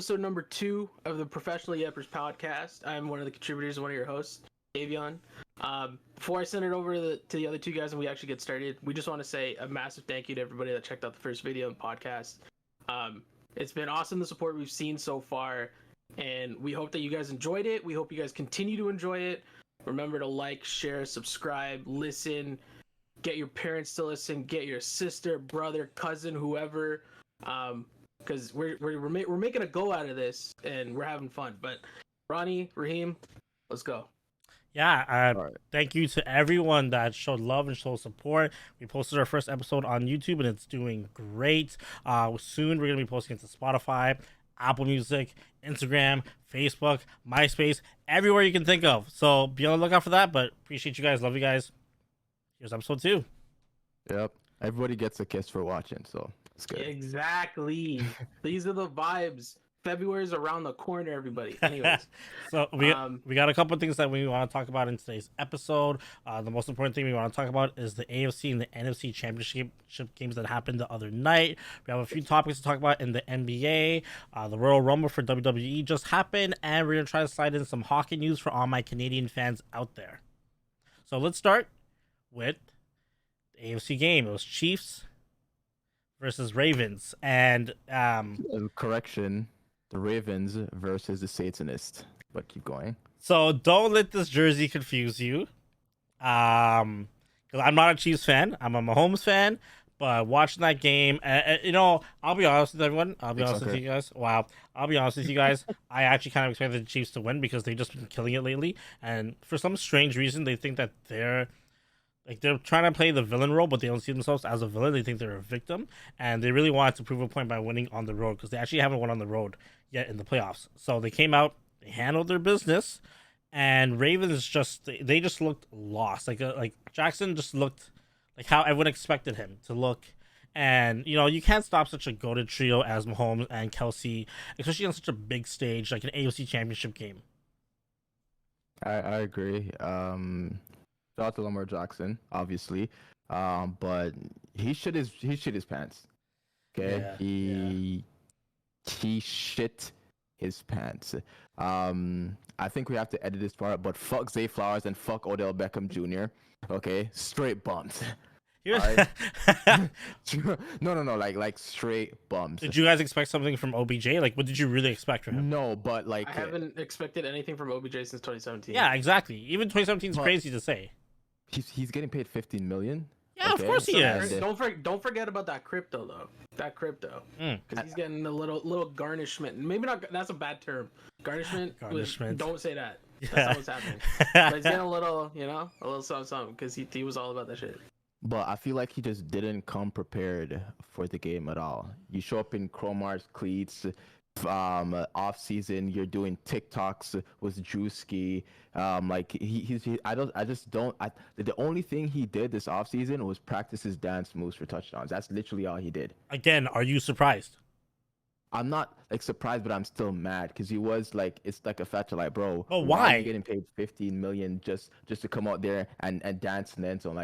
episode number 2 of the Professional Yappers podcast. I'm one of the contributors and one of your hosts, Davion. Before I send it over to the other two guys and we actually get started, we just want to say a massive thank you to everybody that checked out the first video and podcast. It's been awesome, the support we've seen so far, and we hope that you guys enjoyed it. We hope you guys continue to enjoy it. Remember to like, share, subscribe, listen, get your parents to listen, get your sister, brother, cousin, whoever, because we're making a go out of this and we're having fun. But Ronnie, Raheem, let's go. Yeah, thank you to everyone that showed love and showed support. We posted our first episode on YouTube and it's doing great. Soon we're going to be posting it to Spotify, Apple Music, Instagram, Facebook, MySpace, everywhere you can think of. So be on the lookout for that, but appreciate you guys. Love you guys. Here's episode 2. Yep. Everybody gets a kiss for watching, so it's good. Exactly. These are the vibes. February's around the corner, everybody. Anyways. So we got a couple of things that we want to talk about in today's episode. The most important thing we want to talk about is the AFC and the NFC championship games that happened the other night. We have a few topics to talk about in the NBA. The Royal Rumble for WWE just happened, and we're going to try to slide in some hockey news for all my Canadian fans out there. So let's start with the AFC game. It was Chiefs versus Ravens, and correction, the Ravens versus the Satanists. But keep going. So don't let this jersey confuse you. Because I'm not a Chiefs fan. I'm a Mahomes fan. But watching that game, I'll be honest with everyone. I'll be honest with you guys. Wow. I'll be honest with you guys. I actually kind of expected the Chiefs to win because they've just been killing it lately. And for some strange reason, they think that they're trying to play the villain role, but they don't see themselves as a villain. They think they're a victim, and they really wanted to prove a point by winning on the road because they actually haven't won on the road yet in the playoffs. So they came out, they handled their business, and Ravens just looked lost. Like Jackson just looked like how everyone expected him to look. And you can't stop such a goated trio as Mahomes and Kelsey, especially on such a big stage like an AFC Championship game. I agree. Shout out to Lamar Jackson, obviously, but he shit his pants. Okay, yeah. He shit his pants. I think we have to edit this part, but fuck Zay Flowers and fuck Odell Beckham Jr. Okay, straight bums. Right? No, like straight bums. Did you guys expect something from OBJ? Like, what did you really expect from him? No, but like I haven't expected anything from OBJ since 2017. Yeah, exactly. Even 2017 is crazy to say. He's getting paid $15 million. Yeah, okay? Of course he is. Don't forget about that crypto though. Because he's getting a little garnishment. Maybe not. That's a bad term. Garnishment. Don't say that. Yeah. That's not what's happening. But he's getting a little something because he was all about that shit. But I feel like he just didn't come prepared for the game at all. You show up in Cromar's cleats. Off season, you're doing TikToks with Drewski. The only thing he did this off season was practice his dance moves for touchdowns. That's literally all he did. Again, are you surprised? I'm not surprised, but I'm still mad because he was it's a factor, bro. Oh, why are you getting paid $15 million just to come out there and dance in the end zone?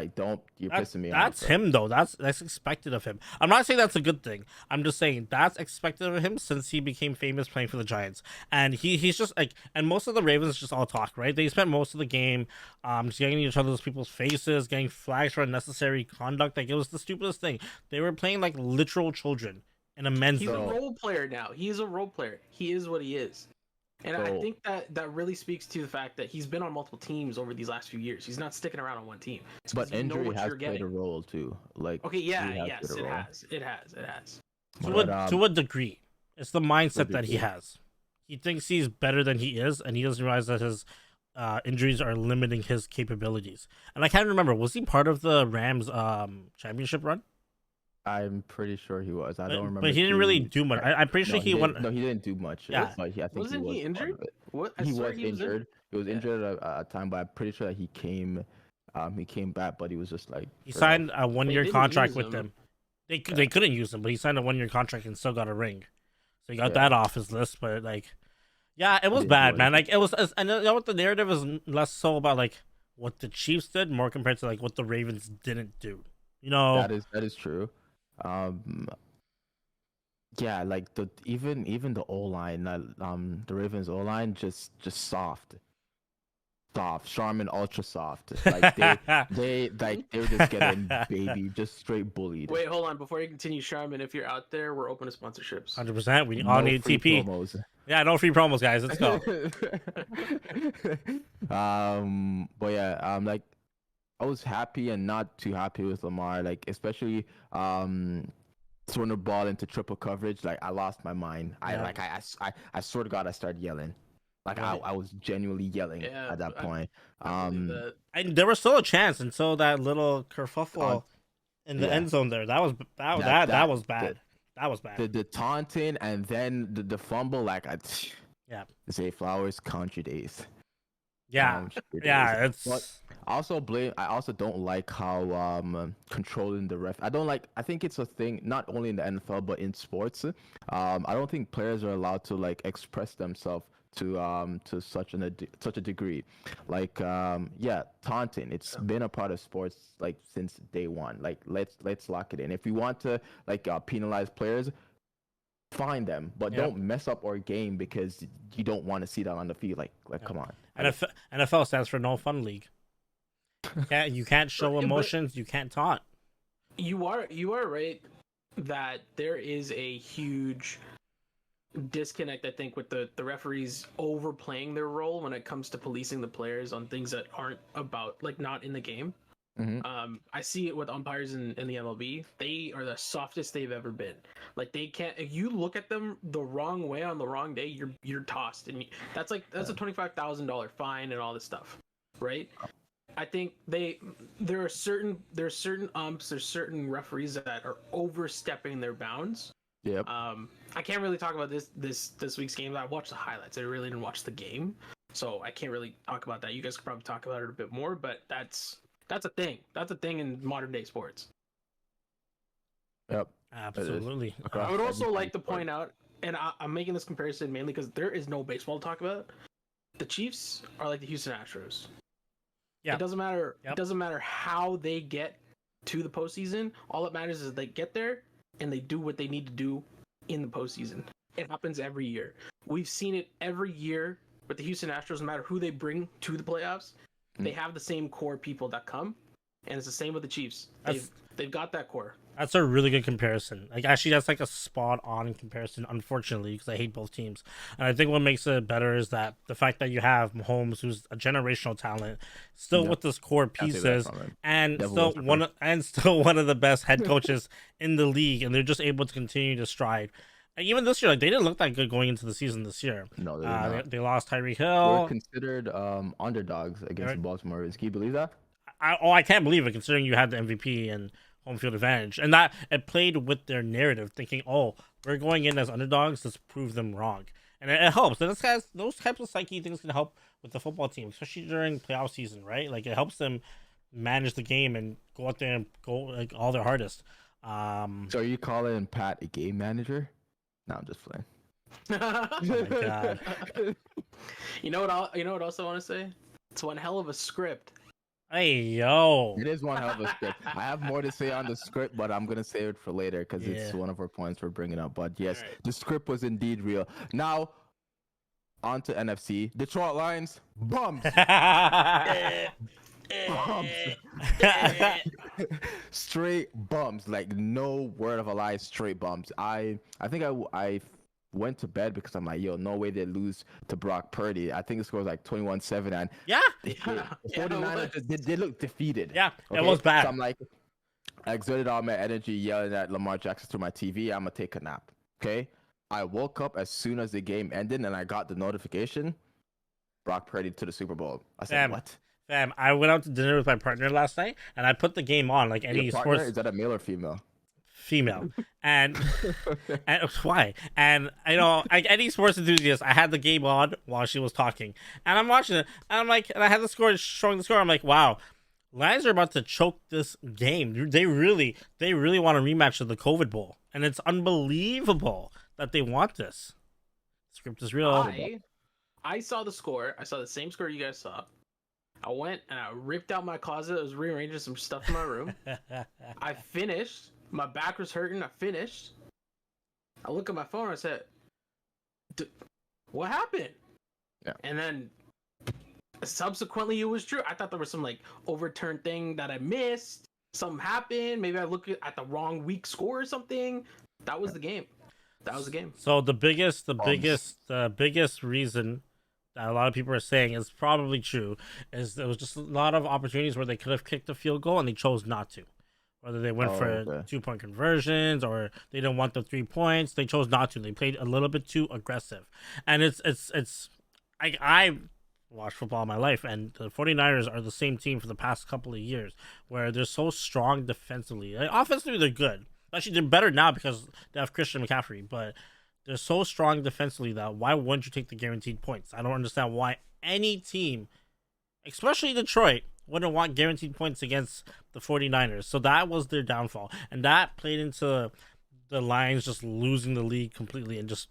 You're pissing me off. That's him though. That's expected of him. I'm not saying that's a good thing. I'm just saying that's expected of him since he became famous playing for the Giants. And he's just and most of the Ravens just all talk, right? They spent most of the game just getting in each other's people's faces, getting flags for unnecessary conduct. It was the stupidest thing. They were playing like literal children. In a men's He's a role player now. He's a role player. He is what he is. And I think that really speaks to the fact that he's been on multiple teams over these last few years. He's not sticking around on one team. But injury has played a role too. It has. To what degree? It's the mindset that he has. He thinks he's better than he is, and he doesn't realize that his injuries are limiting his capabilities. And I can't remember, was he part of the Rams championship run? I'm pretty sure he was. I don't remember. But he didn't really do much. I'm pretty sure he won. No, he didn't do much. Yeah. I think wasn't he injured? What? He was injured. He was injured at a time, but I'm pretty sure that he came back, but he was just he signed a 1-year contract with them. They couldn't use him, but he signed a 1-year contract and still got a ring. So he got that off his list. But it was bad, man. It was. And you know what? The narrative is less so about what the Chiefs did, more compared to what the Ravens didn't do. That is true. yeah, like even the O line, the Ravens O line just soft, Charmin ultra soft. Like they're just getting baby, just straight bullied. Wait, hold on. Before you continue, Sharman, if you're out there, we're open to sponsorships. 100%. We all No need free TP. promos. Yeah, no free promos, guys. Let's go. But yeah, like I was happy and not too happy with Lamar, like especially throwing the ball into triple coverage. Like I lost my mind. Yeah. I swear to God, I started yelling. Like Right. I was genuinely yelling Yeah, at that point. I believe that. And there was still a chance until that little kerfuffle in the yeah. end zone there. That was that was bad. That was bad. The taunting and then the fumble, like Yeah. Zay Flowers country days. Yeah. Country Yeah. days. It's But I also don't like how controlling the ref. I think it's a thing not only in the NFL but in sports. I don't think players are allowed to like express themselves to such a degree. Like yeah, taunting. It's been a part of sports like since day one. Like let's lock it in. If we want to like penalize players, fine them, but Yep. don't mess up our game because you don't want to see that on the field. Like come on. NFL stands for No Fun League. You can't show But- emotions. You can't taunt. You are right that there is a huge disconnect, I think, with the referees overplaying their role when it comes to policing the players on things that aren't about, like, not in the game. Mhm. I see it with umpires in the MLB. They are the softest they've ever been. Like, they can't. If you look at them the wrong way on the wrong day, you're tossed, and that's a $25,000 fine and all this stuff, right? I think there are certain umps, there's certain referees that are overstepping their bounds. Yep. I can't really talk about this week's game. I watched the highlights. I really didn't watch the game, so I can't really talk about that. You guys could probably talk about it a bit more, but that's a thing. That's a thing in modern day sports. Yep. Absolutely. I would also like to point out, and I'm making this comparison mainly because there is no baseball to talk about. The Chiefs are like the Houston Astros. Yeah. It doesn't matter. Yep. It doesn't matter how they get to the postseason. All that matters is they get there and they do what they need to do in the postseason. It happens every year. We've seen it every year with the Houston Astros. No matter who they bring to the playoffs, they have the same core people that come, and it's the same with the Chiefs. They've got that core. That's a really good comparison. Like, actually, that's like a spot-on comparison, unfortunately, because I hate both teams. And I think what makes it better is that the fact that you have Mahomes, who's a generational talent, still with this core pieces, and still one of the best head coaches in the league, and they're just able to continue to strive. And even this year, like, they didn't look that good going into the season this year. No, they did not. They lost Tyreek Hill. We're considered underdogs against the Baltimore Ravens. Can you believe that? I can't believe it, considering you had the MVP and home field advantage, and that it played with their narrative, thinking, "Oh, we're going in as underdogs. Let's prove them wrong," and it helps. And those types of psyche things can help with the football team, especially during playoff season, right? Like, it helps them manage the game and go out there and go like all their hardest. So are you calling Pat a game manager? No, I'm just playing. Oh my God. You know what else I want to say? It's one hell of a script. Hey, yo. It is one hell of a script. I have more to say on the script, but I'm gonna save it for later because it's one of our points we're bringing up. But yes, the script was indeed real. Now, on to NFC. Detroit Lions, bums. Bums. Straight bums. Like, no word of a lie, straight bums. I think I went to bed because I'm like, yo, no way they lose to Brock Purdy. I think the score was like 21-7, and the 49ers, they look defeated. Yeah, it was bad. So I'm like, I exerted all my energy yelling at Lamar Jackson through my TV. I'm gonna take a nap. Okay. I woke up as soon as the game ended, and I got the notification. Brock Purdy to the Super Bowl. I said, what? Fam, I went out to dinner with my partner last night, and I put the game on like any sports. Is that a male or female? Female. And why? And like any sports enthusiast, I had the game on while she was talking, and I'm watching it, and I'm like, and I had the score showing the score. I'm like, wow, Lions are about to choke this game. They really want a rematch of the COVID Bowl, and it's unbelievable that they want this. The script is real. I saw the score. I saw the same score you guys saw. I went and I ripped out my closet. I was rearranging some stuff in my room. I finished. My back was hurting. I finished. I look at my phone. I said, "What happened?" Yeah. And then subsequently, it was true. I thought there was some like overturned thing that I missed. Something happened. Maybe I looked at the wrong week score or something. That was the game. That was the game. So the biggest reason that a lot of people are saying is probably true is there was just a lot of opportunities where they could have kicked a field goal and they chose not to. Whether they went for 2-point conversions or they didn't want the 3 points, they chose not to. They played a little bit too aggressive. And I watched football all my life, and the 49ers are the same team for the past couple of years where they're so strong defensively. Like, offensively, they're good. Actually, they're better now because they have Christian McCaffrey, but they're so strong defensively that why wouldn't you take the guaranteed points? I don't understand why any team, especially Detroit, wouldn't want guaranteed points against the 49ers. So that was their downfall. And that played into the Lions just losing the league completely and just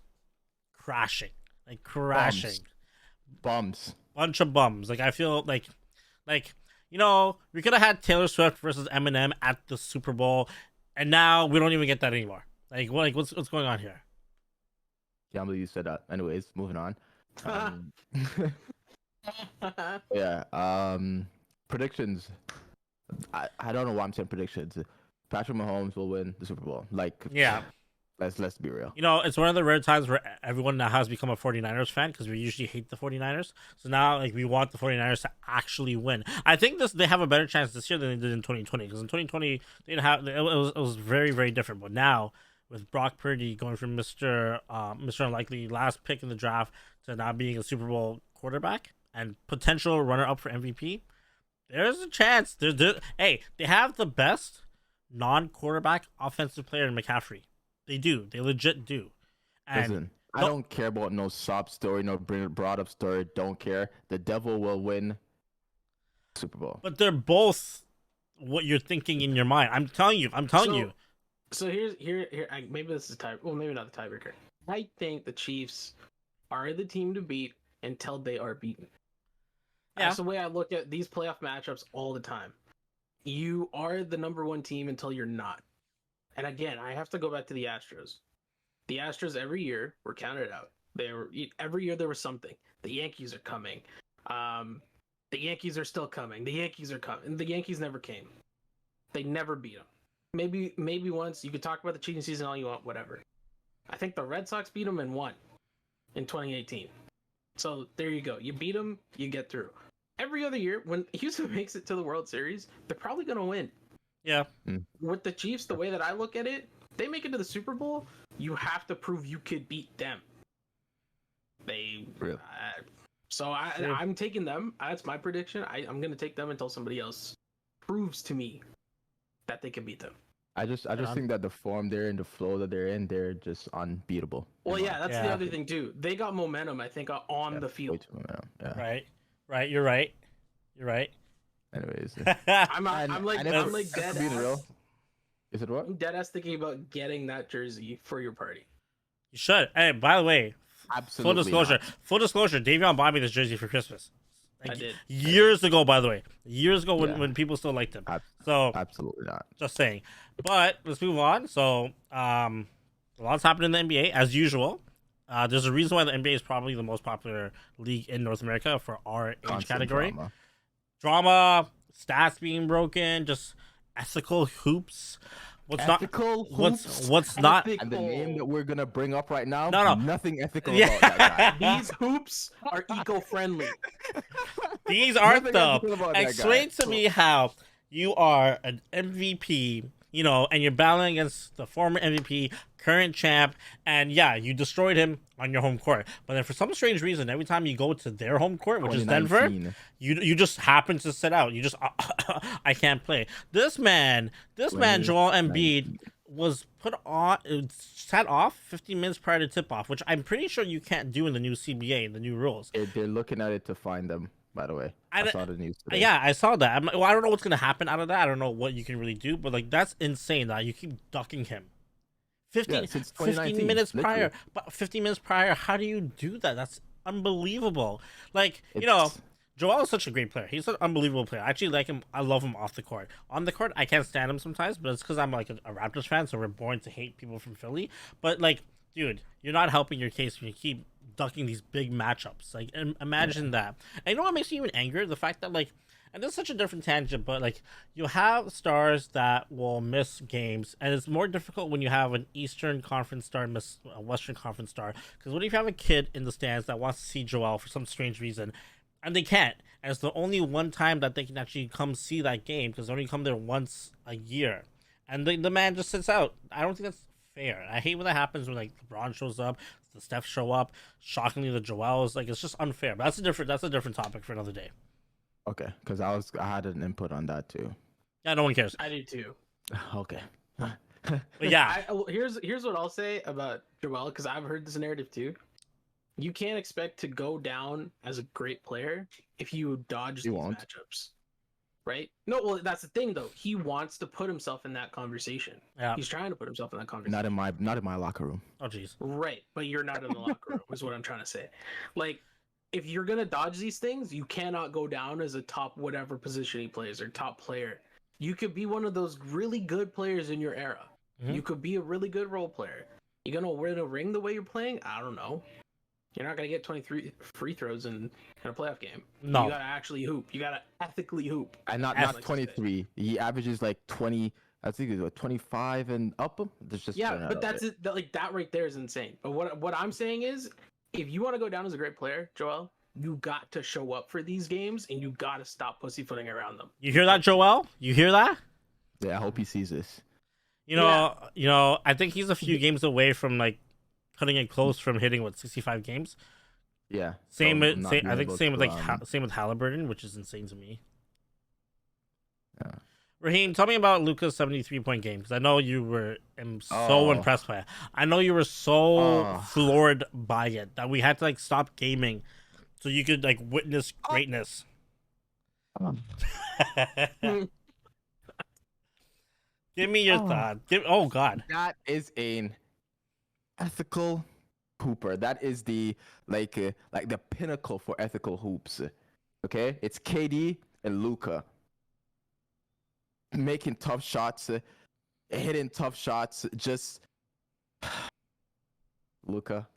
crashing. Like crashing. Bums. Bunch of bums. Like I feel like you know, we could have had Taylor Swift versus Eminem at the Super Bowl, and now we don't even get that anymore. What's going on here? Can't believe you said that. Anyways, moving on. Yeah. Predictions. I don't know why I'm saying predictions. Patrick Mahomes will win the Super Bowl. Yeah. Let's be real. You know, it's one of the rare times where everyone now has become a 49ers fan because we usually hate the 49ers. So now, we want the 49ers to actually win. I think they have a better chance this year than they did in 2020 because in 2020 they didn't have it was very, very different. But now with Brock Purdy going from Mr. Unlikely last pick in the draft to now being a Super Bowl quarterback and potential runner-up for MVP, there's a chance. Hey, they have the best non-quarterback offensive player in McCaffrey. They do. They legit do. And listen, I don't care about no sob story, no brought up story. Don't care. The devil will win Super Bowl. But they're both what you're thinking in your mind. I'm telling you. So here. Maybe this is well, maybe not the tiebreaker. I think the Chiefs are the team to beat until they are beaten. Yeah. That's the way I look at these playoff matchups all the time. You are the number one team until you're not. And again, I have to go back to the Astros. The Astros every year were counted out. Every year there was something. The Yankees are coming. The Yankees are still coming. The Yankees are coming. The Yankees never came. They never beat them. Maybe once. You could talk about the cheating season all you want, whatever. I think the Red Sox beat them and won in 2018. So there you go. You beat them, you get through. Every other year, when Houston makes it to the World Series, they're probably going to win. Yeah. With the Chiefs, the way that I look at it, they make it to the Super Bowl, you have to prove you could beat them. I'm taking them. That's my prediction. I'm going to take them until somebody else proves to me that they can beat them. I just think that the form they're in, the flow that they're in, they're just unbeatable. Well, yeah, that's the other thing too. They got momentum, I think, on the field. Yeah. Right. You're right. Anyways, I'm like dead being ass. real. Is it what? I'm dead ass thinking about getting that jersey for your party. You should. Hey, by the way, absolutely. Full disclosure. Davion bought me this jersey for Christmas. I did. Years ago, by the way. Years ago when people still liked him. So absolutely not. Just saying. But let's move on. So a lot's happened in the NBA as usual. There's a reason why the NBA is probably the most popular league in North America for our age category. Drama, stats being broken, just ethical hoops. What's not? And the name that we're gonna bring up right now. No. Nothing ethical about that guy. These hoops are eco-friendly. These aren't though. Explain to me how you are an MVP, and you're battling against the former MVP, current champ, and yeah, you destroyed him on your home court. But then for some strange reason, every time you go to their home court, which is Denver, you just happen to sit out. You just, I can't play. This man, Joel Embiid, was sat off 15 minutes prior to tip-off, which I'm pretty sure you can't do in the new CBA, the new rules. They're looking at it to find them. By the way, I saw the news today. Yeah, I saw that. I don't know what's gonna happen out of that. I don't know what you can really do, but that's insane that you keep ducking him. 15 minutes prior. But 15 minutes prior, how do you do that? That's unbelievable. Joel is such a great player. He's an unbelievable player. I actually like him. I love him off the court. On the court, I can't stand him sometimes, but it's because I'm like a Raptors fan, so we're born to hate people from Philly. But dude, you're not helping your case when you keep ducking these big matchups. Like, imagine that. And you know what makes me even angrier? The fact that, like, and this is such a different tangent, but, like, you have stars that will miss games, and it's more difficult when you have an Eastern Conference star miss a Western Conference star. Because what if you have a kid in the stands that wants to see Joel for some strange reason, and they can't? And it's the only one time that they can actually come see that game, because they only come there once a year. And the man just sits out. I don't think that's fair. I hate when that happens when, like, LeBron shows up, the Steph show up, shockingly the Joels. Like, it's just unfair. But that's a different topic for another day. Okay, because I had an input on that too. Yeah, no one cares. I do too. Okay. But yeah, Here's what I'll say about Joel, because I've heard this narrative too. You can't expect to go down as a great player if you dodge these matchups, right? No, well, that's the thing though. He wants to put himself in that conversation. Yeah. He's trying to put himself in that conversation. Not in my locker room. Oh jeez. Right, but you're not in the locker room. Is what I'm trying to say. Like, if you're gonna dodge these things, you cannot go down as a top whatever position he plays or top player. You could be one of those really good players in your era. Mm-hmm. You could be a really good role player. You gonna win a ring the way you're playing? I don't know. You're not gonna get 23 free throws in a playoff game. No, you gotta actually hoop. You gotta ethically hoop. And not 23. He averages like 20. I think it's 25 and up. There's just but that's it. Like that right there is insane. But what I'm saying is, if you want to go down as a great player, Joel, you got to show up for these games, and you got to stop pussyfooting around them. You hear that, Joel? You hear that? Yeah, I hope he sees this. You know, I think he's a few games away from, like, cutting it close from hitting 65 games. Yeah. Same with Halliburton, which is insane to me. Yeah. Raheem, tell me about Luka's 73-point game, because I know you were so impressed by it. I know you were so floored by it that we had to, like, stop gaming so you could, like, witness greatness. Give me your thought. Oh God, that is an ethical hooper. That is the like the pinnacle for ethical hoops. Okay, it's KD and Luka making tough shots, hitting tough shots. Just Luka,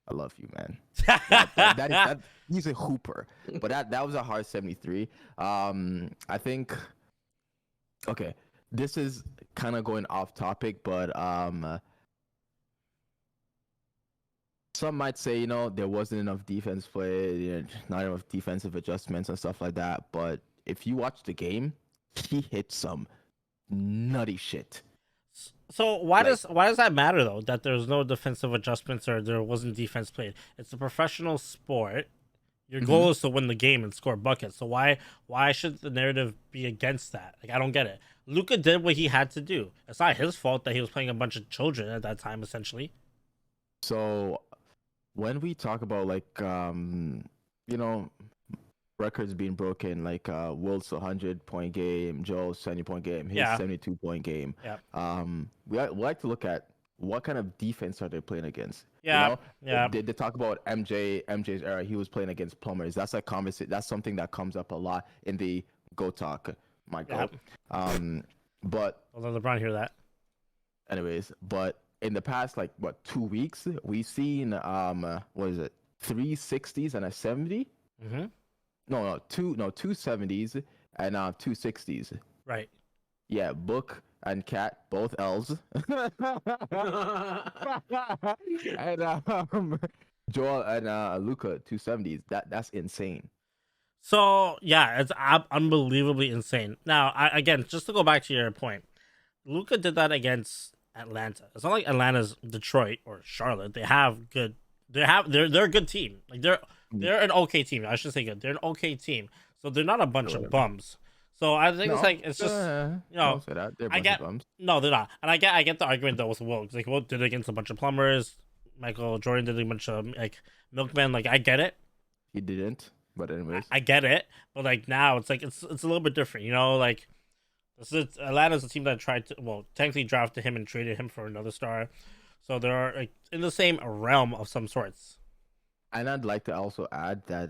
I love you, man. that he's a hooper. But that was a hard 73. I think. Okay, this is kind of going off topic, but some might say, there wasn't enough defense play, not enough defensive adjustments and stuff like that. But if you watch the game, he hit some nutty shit. So why does that matter though? That there's no defensive adjustments or there wasn't defense played? It's a professional sport. Your goal is to win the game and score buckets. So why should the narrative be against that? Like, I don't get it. Luka did what he had to do. It's not his fault that he was playing a bunch of children at that time, essentially. So when we talk about records being broken, like Wilt's 100-point game, Joel's 70-point game, his 72-point game. Yeah. We like to look at what kind of defense are they playing against. Yeah. They talk about MJ's era. He was playing against plumbers. That's a conversation. That's something that comes up a lot in the Go Talk, Michael. But I'll let LeBron hear that. Anyways, but in the past 2 weeks, we've seen 3 60s and a 70. Mm-hmm. Two 70s and 2 60s. Right. Yeah, Book and Cat, both L's. And Joel and Luka, 2 70s. That's insane. So yeah, it's unbelievably insane. Now, again, just to go back to your point, Luka did that against Atlanta. It's not like Atlanta's Detroit or Charlotte. They're a good team. Like they're an okay team. I should say good. They're an okay team. So they're not a bunch of bums. So I think it's just don't say that. They're a bunch of bums. No, they're not. And I get the argument though with Will. Like Will did it against a bunch of plumbers. Michael Jordan did a bunch of milkmen. Like I get it. He didn't. But anyways, I get it. But now it's it's a little bit different. Atlanta's a team that tried to technically drafted him and traded him for another star. So they're in the same realm of some sorts. And I'd like to also add that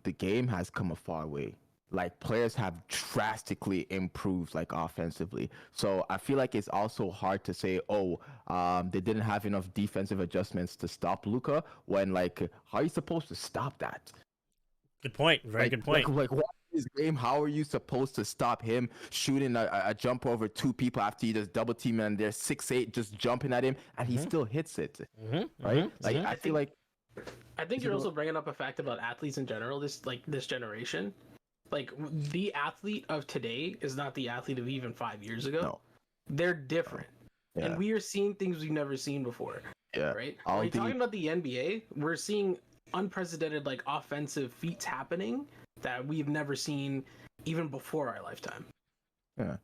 the game has come a far way. like players have drastically improved like offensively. So I feel like it's also hard to say, oh, they didn't have enough defensive adjustments to stop Luka when like how are you supposed to stop that? Good point. Very good point. Like what is game? How are you supposed to stop him shooting a jump over two people after you just double team and they're 6'8" just jumping at him and he still hits it, right? Like I feel like I think you're also bringing up a fact about athletes in general. This generation, like the athlete of today is not the athlete of even 5 years ago. No. They're different, and we are seeing things we've never seen before. Yeah, right. When you're talking about the NBA, we're seeing unprecedented like offensive feats happening that we've never seen even before our lifetime. Yeah.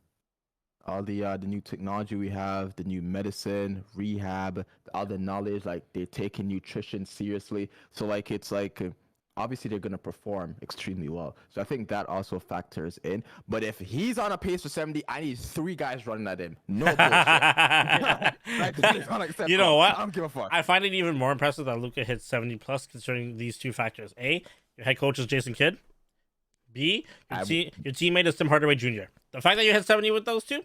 All the new technology we have, the new medicine, rehab, all the knowledge, like they're taking nutrition seriously. So like it's like obviously they're gonna perform extremely well. So I think that also factors in. But if he's on a pace for 70, I need 3 guys running at him. No bullshit. You know what? I don't give a fuck. I find it even more impressive that Luka hit 70 plus considering these two factors. A, your head coach is Jason Kidd. B, your teammate is Tim Hardaway Jr. The fact that you hit 70 with those two,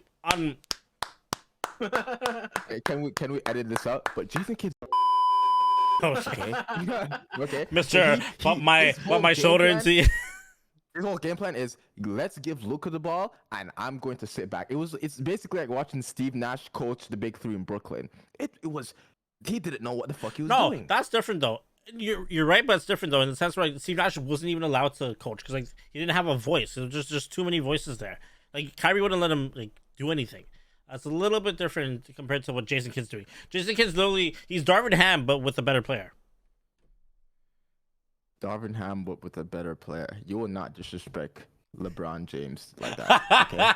Can we edit this out? But Jason Kidd. Okay. Okay. Mister, put my shoulder into you. His whole game plan is let's give Luka the ball and I'm going to sit back. It's basically like watching Steve Nash coach the Big Three in Brooklyn. He didn't know what the fuck he was doing. No, that's different though. You're right, but it's different though in the sense where like, Steve Nash wasn't even allowed to coach because like he didn't have a voice. There was just too many voices there. Like Kyrie wouldn't let him like do anything. That's a little bit different compared to what Jason Kidd's doing. Jason Kidd's literally he's Darvin Ham but with a better player. Darvin Ham but with a better player. You will not disrespect LeBron James like that. Okay?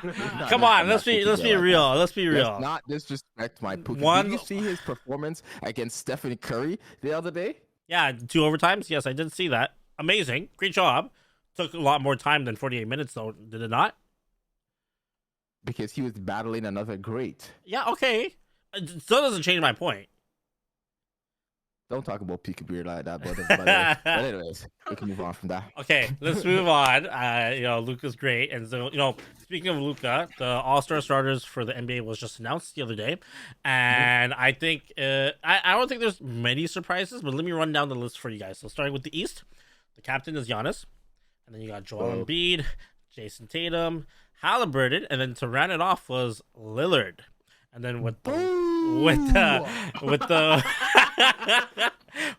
Come on, let's be real. Let's be real. Let's not disrespect my Pookie. Did you see his performance against Stephen Curry the other day? Yeah, 2 overtimes. Yes, I did see that. Amazing. Great job. Took a lot more time than 48 minutes, though, did it not? Because he was battling another great. Yeah, okay. It still doesn't change my point. Don't talk about Pika Beard like that, brother. But anyways, we can move on from that. Okay, let's move on. Luka's great. And so, speaking of Luka, the All-Star starters for the NBA was just announced the other day. And I think, I don't think there's many surprises, but let me run down the list for you guys. So starting with the East, the captain is Giannis. And then you got Joel Embiid, Jason Tatum, Halliburton, and then to round it off was Lillard. And then with the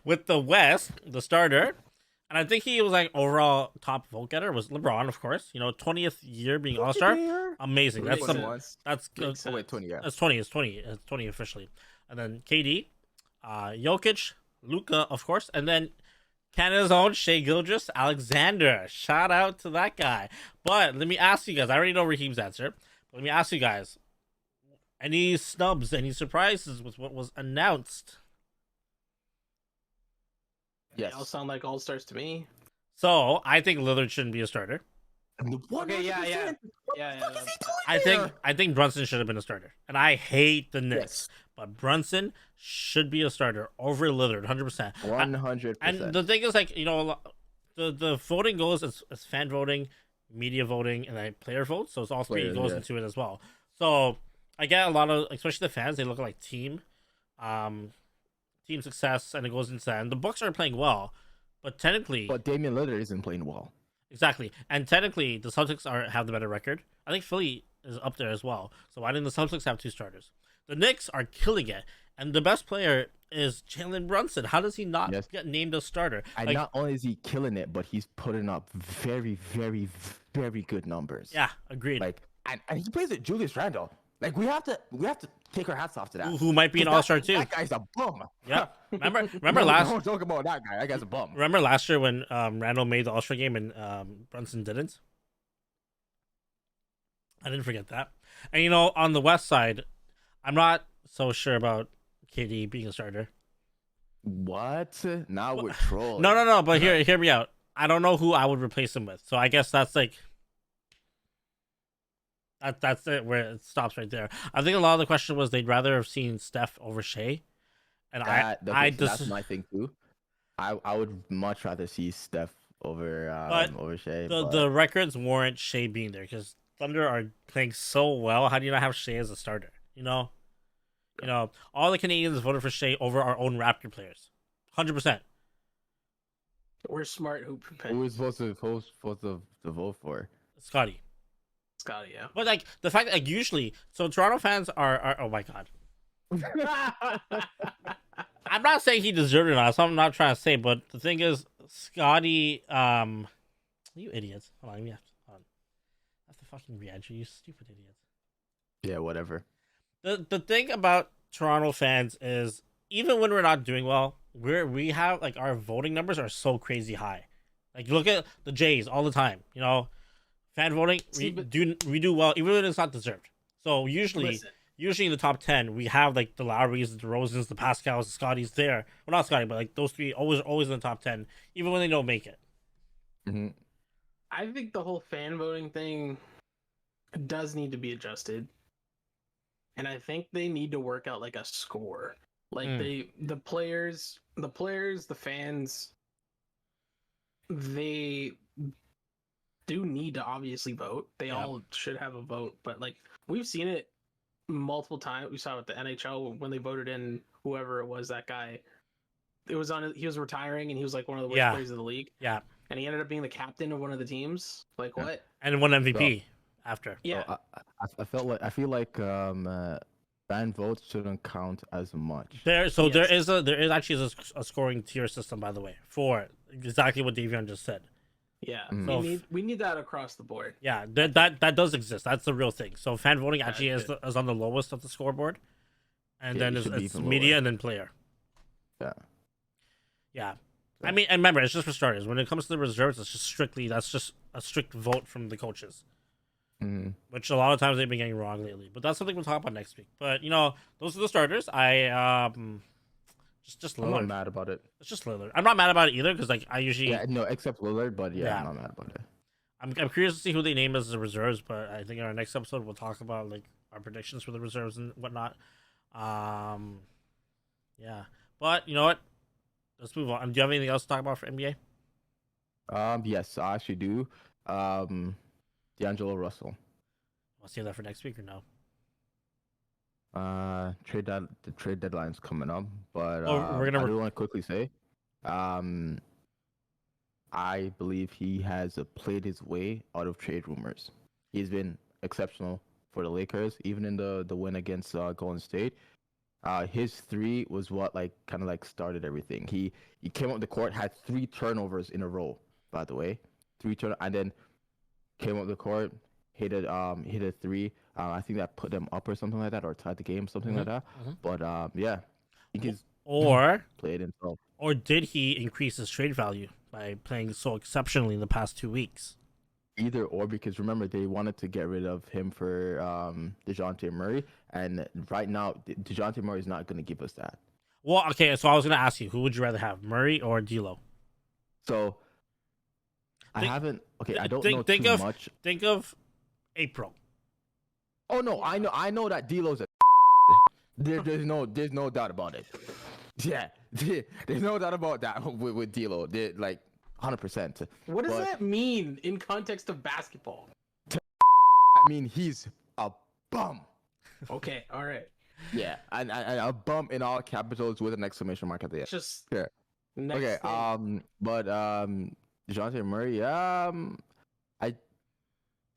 with the West, the starter, and I think he was like overall top vote getter was LeBron, of course. 20th year being All-Star, amazing. That's good. Oh wait, 20. Yeah, that's 20. It's 20. It's 20 officially. And then KD, Jokic, Luka, of course, and then Canada's own Shai Gilgeous-Alexander. Shout out to that guy. But let me ask you guys. I already know Raheem's answer. But let me ask you guys. Any snubs, any surprises with what was announced? Yes. They all sound like all-stars to me. So, I think Lillard shouldn't be a starter. Okay, yeah. I think Brunson should have been a starter. And I hate the Knicks. Yes. But Brunson should be a starter over Lillard, 100%. 100%. And the thing is, like, the voting goes as fan voting, media voting, and then player votes. So it's all three goes into it as well. So I get a lot of, especially the fans, they look like team success, and it goes into that. And the Bucks are playing well, but technically... But Damian Lillard isn't playing well. Exactly. And technically, the Celtics have the better record. I think Philly is up there as well. So why didn't the Celtics have 2 starters? The Knicks are killing it. And the best player is Jalen Brunson. How does he not get named a starter? And not only is he killing it, but he's putting up very, very, very good numbers. Yeah, agreed. And he plays with Julius Randle. Like we have to take our hats off to that. Who might be an all-star too. That guy's a bum. Yeah. Remember last Don't talk about that guy. That guy's a bum. Remember last year when Randall made the all-star game and Brunson didn't? I didn't forget that. And on the West side, I'm not so sure about KD being a starter. What? Now we're trolling. No, but hear me out. I don't know who I would replace him with. So I guess that's like that's it where it stops right there. I think a lot of the question was they'd rather have seen Steph over Shai. And that's my thing too. I would much rather see Steph over Shea. The records warrant Shea being there because Thunder are playing so well. How do you not have Shea as a starter? All the Canadians voted for Shea over our own Raptor players, 100%. We're smart hoop Who was supposed to vote for? Scotty, yeah. but like the fact that like usually, so Toronto fans are oh my god. I'm not saying he deserved it or not. So I'm not trying to say, but the thing is, Scotty, you idiots. Hold on, hold on. That's the fucking re-entry, you stupid idiots. Yeah, whatever. The thing about Toronto fans is even when we're not doing well, we have like our voting numbers are so crazy high. Like look at the Jays all the time. Fan voting we do well even when it's not deserved. So usually in the top 10 we have like the Lowrys, the DeRozans, the Pascals, the Scotties there. Well, not Scotty, but like those three always in the top 10, even when they don't make it. Mm-hmm. I think the whole fan voting thing does need to be adjusted. And I think they need to work out like a score. Like the players, the fans, they do need to obviously vote. They all should have a vote, but like we've seen it multiple times. We saw it at the NHL when they voted in whoever it was, that guy. He was retiring and he was like one of the worst players of the league. Yeah. And he ended up being the captain of one of the teams. Like what? And won MVP after. Yeah. So I feel like fan votes shouldn't count as much. There is actually a scoring tier system, by the way, for exactly what Davion just said. Yeah, so we need that across the board. Yeah, that does exist. That's the real thing. So fan voting actually is on the lowest of the scoreboard, and then it's media and then player. Yeah. I mean, and remember, it's just for starters. When it comes to the reserves, that's just a strict vote from the coaches. Mm-hmm. Which a lot of times they've been getting wrong lately, but that's something we'll talk about next week. But those are the starters. Just Lillard. I'm not mad about it. It's just Lillard. I'm not mad about it either because like I usually except Lillard, but I'm not mad about it. I'm curious to see who they name as the reserves, but I think in our next episode we'll talk about like our predictions for the reserves and whatnot. Yeah, but you know what? Let's move on. Do you have anything else to talk about for NBA? Yes, I actually do. D'Angelo Russell. I'll save that for next week or no? The trade deadline's coming up, but we're gonna. I do want to quickly say, I believe he has played his way out of trade rumors. He's been exceptional for the Lakers, even in the win against Golden State. His three was what kind of started everything. He came up the court, had 3 turnovers in a row. By the way, 3 turnovers, and then came up the court, hit a 3. I think that put them up or something like that, or tied the game, something like that. But yeah, I think he's played himself. Or did he increase his trade value by playing so exceptionally in the past 2 weeks? Either or, because remember they wanted to get rid of him for DeJounte Murray, and right now DeJounte Murray is not going to give us that. Well, okay, so I was going to ask you, who would you rather have, Murray or D'Lo? So I don't know too much. Think of April. Oh no, I know that D'Lo's a there's no doubt about it. Yeah, there's no doubt about that with D'Lo. 100%. What does that mean in context of basketball? I mean, he's a bum. Okay, all right. Yeah, and a bum in all capitals with an exclamation mark at the end. Just yeah. Okay. Thing. But DeJounte Murray.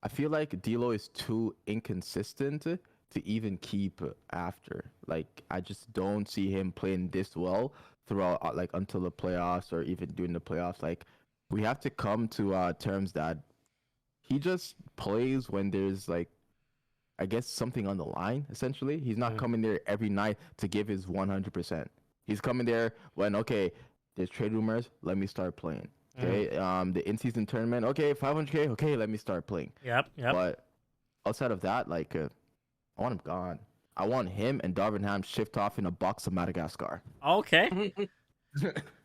I feel like D'Lo is too inconsistent to even keep after. I just don't see him playing this well throughout until the playoffs or even during the playoffs. We have to come to terms that he just plays when there's I guess something on the line. Essentially, he's not coming there every night to give his 100%. He's coming there when there's trade rumors, let me start playing. Okay, the in-season tournament, okay, 500K, okay, let me start playing. Yep. But outside of that, I want him gone. I want him and Darvin Ham shift off in a box of Madagascar. Okay.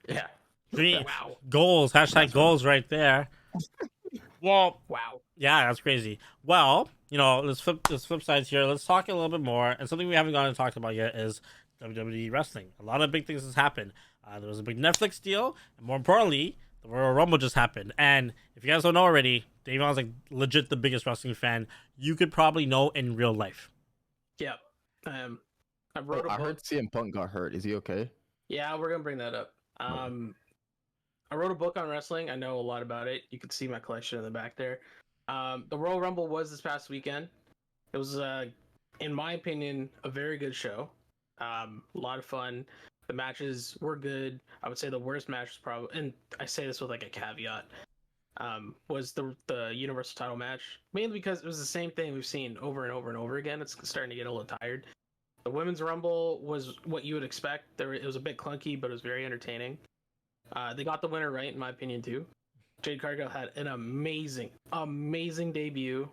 Yeah. Wow. Goals. # goals right there. Well, wow. Yeah, that's crazy. Well, let's flip sides here. Let's talk a little bit more. And something we haven't gone and talked about yet is WWE wrestling. A lot of big things has happened. There was a big Netflix deal, and more importantly, the Royal Rumble just happened, and if you guys don't know already, Davion's like legit the biggest wrestling fan you could probably know in real life. Yeah. I wrote a book. I heard CM Punk got hurt. Is he okay? Yeah, we're gonna bring that up. I wrote a book on wrestling. I know a lot about it. You can see my collection in the back there. The Royal Rumble was this past weekend. It was, in my opinion, a very good show. A lot of fun. The matches were good. I would say the worst match was probably, and I say this with like a caveat, was the Universal title match. Mainly because it was the same thing we've seen over and over and over again. It's starting to get a little tired. The Women's Rumble was what you would expect. It was a bit clunky, but it was very entertaining. They got the winner right, in my opinion, too. Jade Cargill had an amazing debut.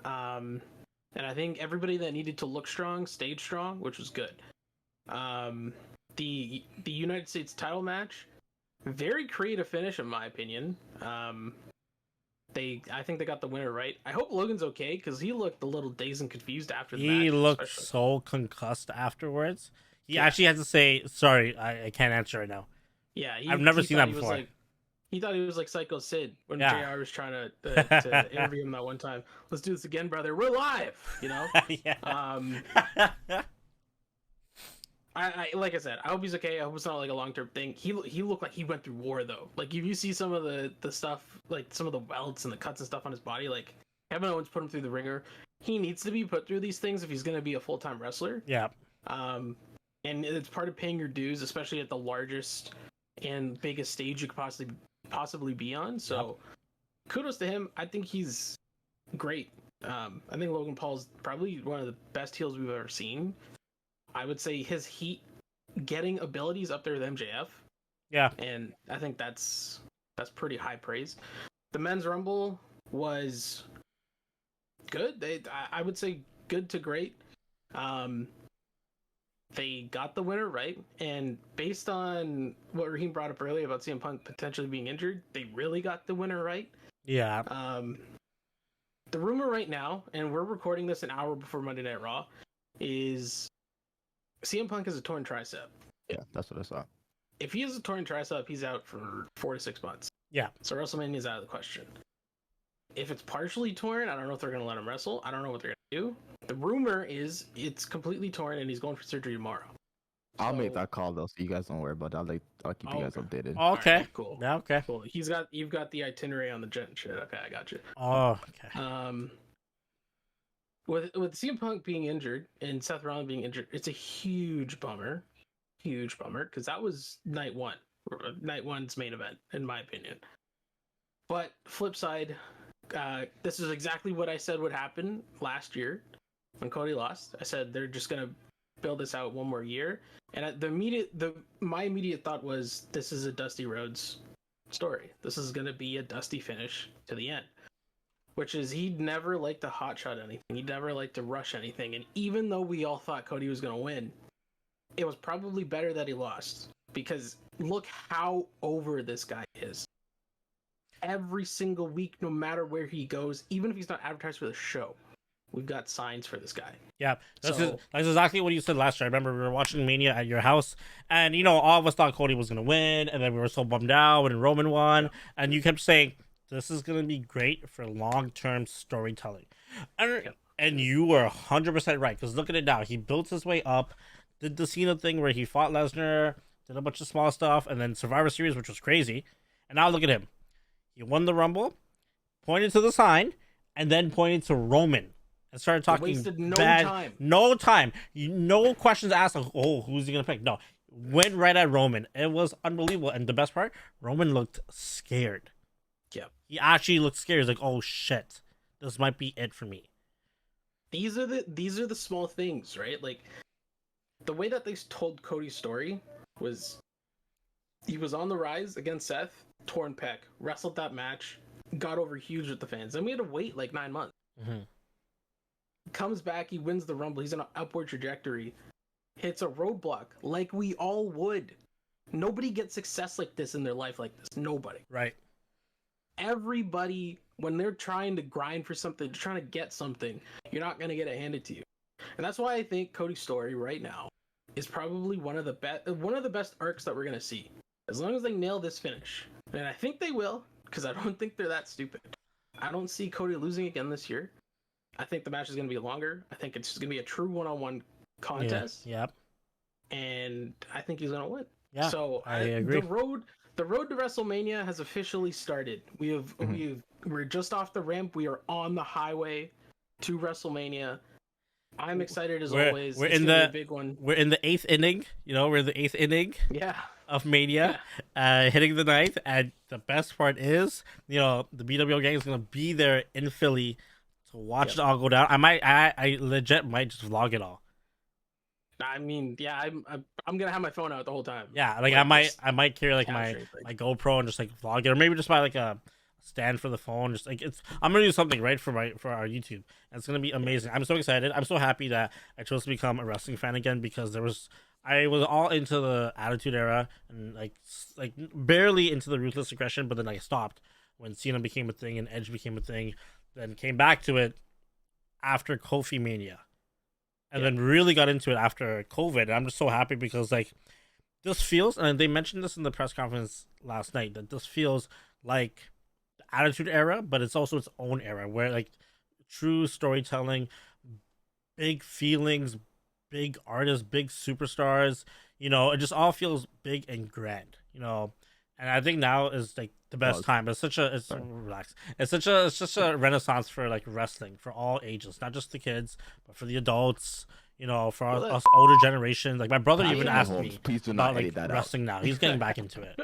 And I think everybody that needed to look strong stayed strong, which was good. The United States title match, very creative finish, in my opinion. I think they got the winner right. I hope Logan's okay, because he looked a little dazed and confused after the match. He looked so concussed afterwards. He actually had to say, sorry, I can't answer right now. Yeah, I've never seen that before. He thought he was like Psycho Sid when JR was trying to interview him that one time. Let's do this again, brother. We're live, you know? Yeah. I like I said, I hope he's okay. I hope it's not like a long-term thing. He looked like he went through war, though. Like, if you see some of the stuff, like some of the welts and the cuts and stuff on his body, like, Kevin Owens put him through the ringer. He needs to be put through these things if he's going to be a full-time wrestler. Yeah. And it's part of paying your dues, especially at the largest and biggest stage you could possibly be on. So kudos to him. I think he's great. I think Logan Paul's probably one of the best heels we've ever seen. I would say his heat getting abilities up there with MJF. Yeah. And I think that's pretty high praise. The men's rumble was good. I would say good to great. They got the winner right, and based on what Raheem brought up earlier about CM Punk potentially being injured, they really got the winner right. Yeah. The rumor right now, and we're recording this an hour before Monday Night Raw, is CM Punk has a torn tricep. Yeah, that's what I saw. If he has a torn tricep, he's out for 4 to 6 months. Yeah. So WrestleMania is out of the question. If it's partially torn, I don't know if they're going to let him wrestle. I don't know what they're going to do. The rumor is it's completely torn and he's going for surgery tomorrow. I'll make that call though, so you guys don't worry about that. I'll keep you guys updated. Okay. Right, cool. Yeah, okay. Cool. You've got the itinerary on the jet and shit. Okay, I got you. Oh, okay. With CM Punk being injured and Seth Rollins being injured, it's a huge bummer. Huge bummer, because that was night one's main event, in my opinion. But flip side, this is exactly what I said would happen last year when Cody lost. I said they're just gonna build this out one more year, and my immediate thought was this is a Dusty Rhodes story. This is gonna be a Dusty finish to the end, which is he'd never liked to hotshot anything. He'd never liked to rush anything, and even though we all thought Cody was gonna win, it was probably better that he lost, because look how over this guy is. Every single week, no matter where he goes, even if he's not advertised for the show, we've got signs for this guy. Yeah, that's exactly what you said last year. I remember we were watching Mania at your house, and all of us thought Cody was going to win, and then we were so bummed out when Roman won, and you kept saying, this is going to be great for long-term storytelling. And you were 100% right, because look at it now. He built his way up, did the Cena thing where he fought Lesnar, did a bunch of small stuff, and then Survivor Series, which was crazy. And now look at him. He won the Rumble, pointed to the sign, and then pointed to Roman and started talking bad. No time. No questions asked. Like, who's he gonna pick? No, went right at Roman. It was unbelievable. And the best part, Roman looked scared. Yeah, he actually looked scared. He's like, "Oh shit, this might be it for me." These are the small things, right? Like the way that they told Cody's story was he was on the rise against Seth. Torn pec, wrestled that match, got over huge with the fans, and we had to wait like 9 months. Mm-hmm. Comes back, he wins the Rumble, he's on an upward trajectory, hits a roadblock like we all would. Nobody gets success like this in their life like this. Nobody. Right. Everybody, when they're trying to grind for something, trying to get something, you're not going to get it handed to you. And that's why I think Cody's story right now is probably one of the best arcs that we're going to see. As long as they nail this finish, and I think they will, because I don't think they're that stupid. I don't see Cody losing again this year. I think the match is going to be longer. I think it's going to be a true one-on-one contest. Yeah. Yep. And I think he's going to win. Yeah. So I agree. The road to WrestleMania has officially started. We're just off the ramp. We are on the highway to WrestleMania. I'm excited as always. We're it's in the big one. We're in the 8th inning. We're in the 8th inning. Yeah. Of Mania, hitting the 9th, and the best part is, the BWO gang is gonna be there in Philly to watch it all go down. I legit might just vlog it all. I mean, yeah, I'm gonna have my phone out the whole time. Yeah, like I might carry like my GoPro and just like vlog it, or maybe just buy like a stand for the phone. Just like I'm gonna do something right for our YouTube, and it's gonna be amazing. I'm so excited. I'm so happy that I chose to become a wrestling fan again, because I was all into the Attitude Era and like barely into the Ruthless Aggression, but then I stopped when Cena became a thing and Edge became a thing. Then came back to it after Kofi Mania, and then really got into it after COVID. And I'm just so happy because like this feels, and they mentioned this in the press conference last night, that this feels like the Attitude Era, but it's also its own era where like true storytelling, big feelings, big artists, big superstars, it just all feels big and grand, and I think now is like the best time. It's such a just a renaissance for like wrestling for all ages, not just the kids, but for the adults, for us older generations. Like my brother even asked me about like wrestling now. He's getting back into it.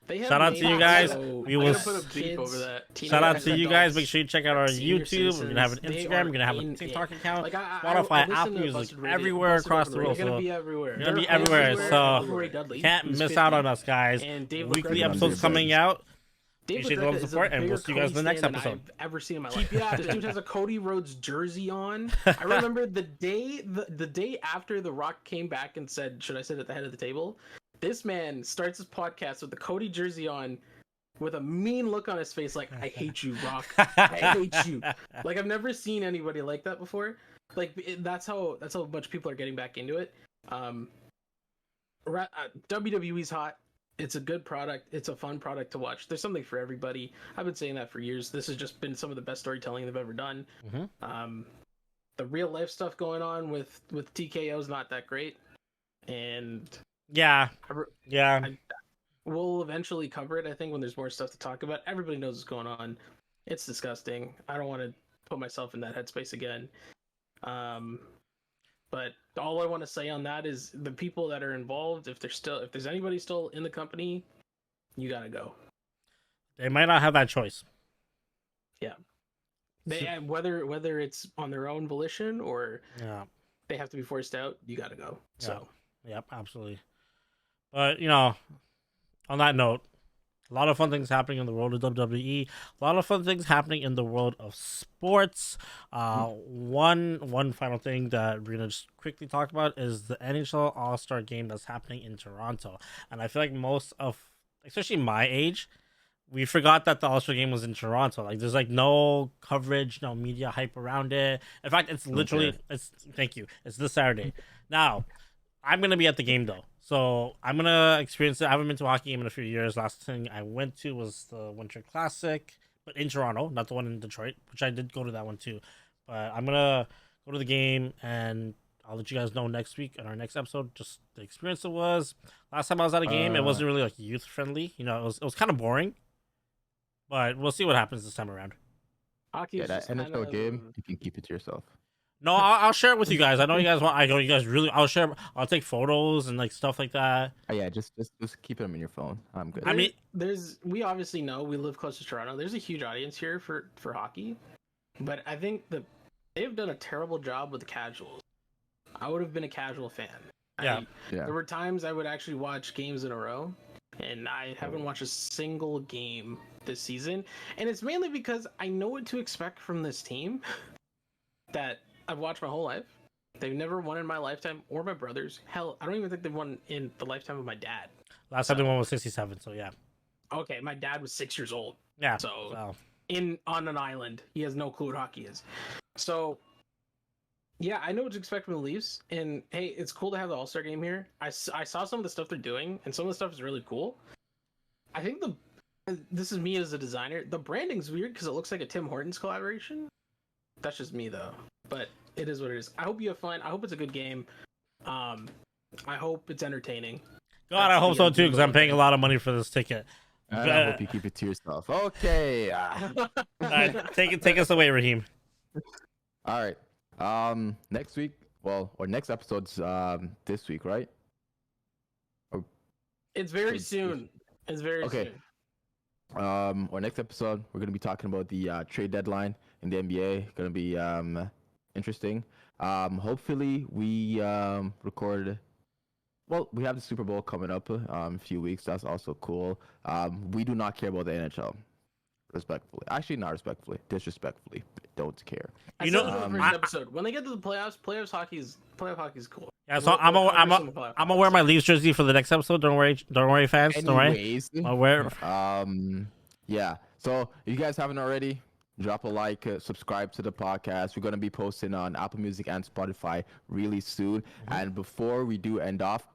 Shout out to you guys. We will put a beep over that. Shout out to you guys. Make sure you check out our YouTube. We're gonna have an Instagram. We're gonna have a TikTok account. Spotify, Apple Music, everywhere across the world. We're gonna be everywhere. We're gonna be everywhere. So can't miss out on us, guys. Weekly episodes coming out. Appreciate the love and support, and we'll see you guys in the next episode. I've ever seen in my life. Yeah, this dude has a Cody Rhodes jersey on. I remember the day after The Rock came back and said, "Should I sit at the head of the table?" This man starts his podcast with the Cody jersey on, with a mean look on his face, like, "I hate you, Rock. I hate you." Like, I've never seen anybody like that before. Like, that's how much people are getting back into it. WWE's hot. It's a good product. It's a fun product to watch. There's something for everybody. I've been saying that for years. This has just been some of the best storytelling they've ever done. Mm-hmm. The real life stuff going on with TKO is not that great, and we'll eventually cover it, I think, when there's more stuff to talk about. Everybody knows what's going on. It's disgusting. I don't want to put myself in that headspace again. But all I want to say on that is the people that are involved, if there's anybody still in the company, you gotta go. They might not have that choice. Yeah. Whether it's on their own volition or they have to be forced out, you gotta go. Yeah. So yep, absolutely. But on that note, a lot of fun things happening in the world of WWE. A lot of fun things happening in the world of sports. One final thing that we're gonna just quickly talk about is the NHL All-Star Game that's happening in Toronto. And I feel like most of, especially my age, we forgot that the All-Star Game was in Toronto. Like, there's like no coverage, no media hype around it. In fact, it's literally it's this Saturday. Now, I'm gonna be at the game though. So I'm going to experience it. I haven't been to a hockey game in a few years. Last thing I went to was the Winter Classic, but in Toronto, not the one in Detroit, which I did go to that one too. But I'm going to go to the game, and I'll let you guys know next week in our next episode just the experience it was. Last time I was at a game, it wasn't really like youth friendly. It was kind of boring. But we'll see what happens this time around. Hockey is that NFL game, you can keep it to yourself. No, I'll share it with you guys. I know you guys want. I know you guys really. I'll share. I'll take photos and like stuff like that. Yeah, just keep them in your phone. I'm good. I mean, we obviously know we live close to Toronto. There's a huge audience here for hockey, but I think they've done a terrible job with the casuals. I would have been a casual fan. There were times I would actually watch games in a row, and I haven't watched a single game this season. And it's mainly because I know what to expect from this team that I've watched my whole life. They've never won in my lifetime or my brother's. Hell, I don't even think they've won in the lifetime of my dad. Last time they won was 67, so yeah. Okay, my dad was 6 years old. Yeah. So on an island. He has no clue what hockey is. So yeah, I know what to expect from the Leafs. And hey, it's cool to have the All-Star game here. I saw some of the stuff they're doing, and some of the stuff is really cool. I think this is me as a designer. The branding's weird because it looks like a Tim Hortons collaboration. That's just me though, but it is what it is. I hope you have fun. I hope it's a good game. I hope it's entertaining. God, I hope so too, because I'm paying a lot of money for this ticket. And I hope you keep it to yourself. Okay. All right, take us away, Raheem. All right. Next week, or next episode's this week, right? It's very soon. It's very soon. Our next episode, we're gonna be talking about the trade deadline in the NBA. Gonna be interesting. Hopefully we record. Well, we have the Super Bowl coming up in a few weeks. That's also cool. We do not care about the NHL. Respectfully, actually, not respectfully, disrespectfully, don't care. You know, first episode when they get to the playoff hockey is cool. Yeah, so I'm gonna wear my Leafs jersey for the next episode. Don't worry, fans. Anyways, don't worry. I'll wear. Yeah. So if you guys haven't already, drop a like, subscribe to the podcast. We're gonna be posting on Apple Music and Spotify really soon. And before we do end off,